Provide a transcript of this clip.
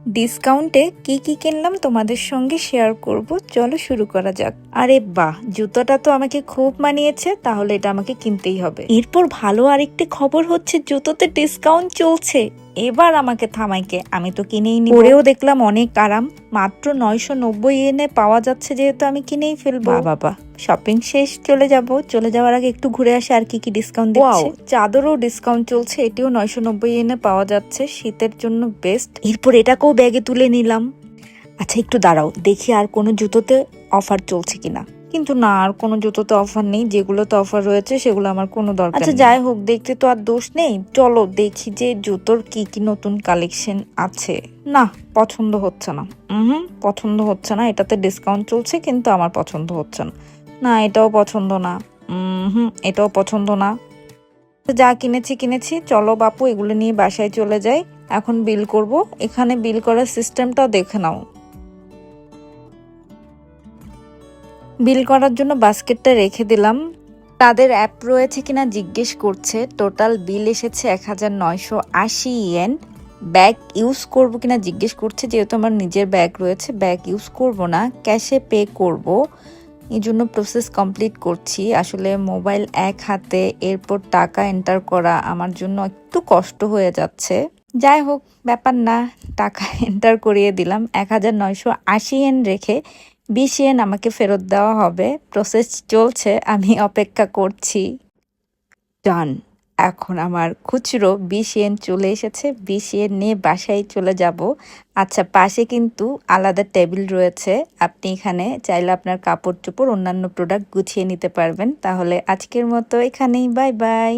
ডিসকাউন্টে কি কি কিনলাম তোমাদের সঙ্গে শেয়ার করব, চলো শুরু করা যাক। আরে বাহ, জুতোটা তো আমাকে খুব মানিয়েছে, তাহলে এটা আমাকে কিনতেই হবে। এরপর ভালো আরেকটি খবর হচ্ছে জুতোতে ডিসকাউন্ট চলছে। এবার আমাকে থামাইকে, আমি তো কিনেই নি। পরেও দেখলাম অনেক আরাম, মাত্র 990 ইয়েনে পাওয়া যাচ্ছে, যেহেতু আমি কিনেই ফেলবো। বাবা, শপিং শেষ, চলে যাওয়ার আগে একটু ঘুরে আসে আর কি কি ডিসকাউন্ট দিচ্ছে। চাদরও ডিসকাউন্ট চলছে, এটিও 990 ইয়েনে পাওয়া যাচ্ছে, শীতের জন্য বেস্ট। এরপর এটাকেও ব্যাগে তুলে নিলাম। আচ্ছা একটু দাঁড়াও, দেখি আর কোনো জুতোতে অফার চলছে কিনা। কিন্তু না, আর কোনো জুতোতে অফার নেই। যেগুলোতে অফার রয়েছে সেগুলো আমার কোনো দরকার নেই। আচ্ছা যাই হোক, দেখতে তো আর দোষ নেই, চলো দেখি যে জুতোর কি কি নতুন কালেকশন আছে। না, পছন্দ হচ্ছে না। পছন্দ হচ্ছে না। এটাতে ডিসকাউন্ট চলছে কিন্তু আমার পছন্দ হচ্ছে না। না, এটাও পছন্দ না। এটাও পছন্দ না। যা কিনেছি, চলো বাপু এগুলো নিয়ে বাসায় চলে যাই। এখন বিল করব। এখানে বিল করার সিস্টেমটা দেখে নাও। বিল করার জন্য বাস্কেটটা রেখে দিলাম। তাদের অ্যাপ রয়েছে কিনা জিজ্ঞেস করছে। টোটাল বিল এসেছে 1980 ইয়েন। ব্যাগ ইউজ করব কিনা জিজ্ঞেস করছে। যেহেতু আমার নিজের ব্যাগ রয়েছে, ব্যাগ ইউজ করব না, ক্যাশে পে করব। এই জন্য প্রসেস কমপ্লিট করছি। আসলে মোবাইল এক হাতে, এরপর টাকা এন্টার করা আমার জন্য একটু কষ্ট হয়ে যাচ্ছে। যাই হোক, ব্যাপার না, টাকা এন্টার করিয়ে দিলাম। 1980 ইয়েন রেখে 20 ইয়েন আমাকে ফেরত দেওয়া হবে। প্রসেস চলছে, আমি অপেক্ষা করছি। ডান। এখন আমার খুচরো 20 ইয়েন চলে এসেছে। 20 ইয়েন নিয়ে বাসায় চলে যাব। আচ্ছা, পাশে কিন্তু আলাদা টেবিল রয়েছে, আপনি এখানে চাইলে আপনার কাপড় চোপড় অন্যান্য প্রোডাক্ট গুছিয়ে নিতে পারবেন। তাহলে আজকের মতো এখানেই, বাই বাই।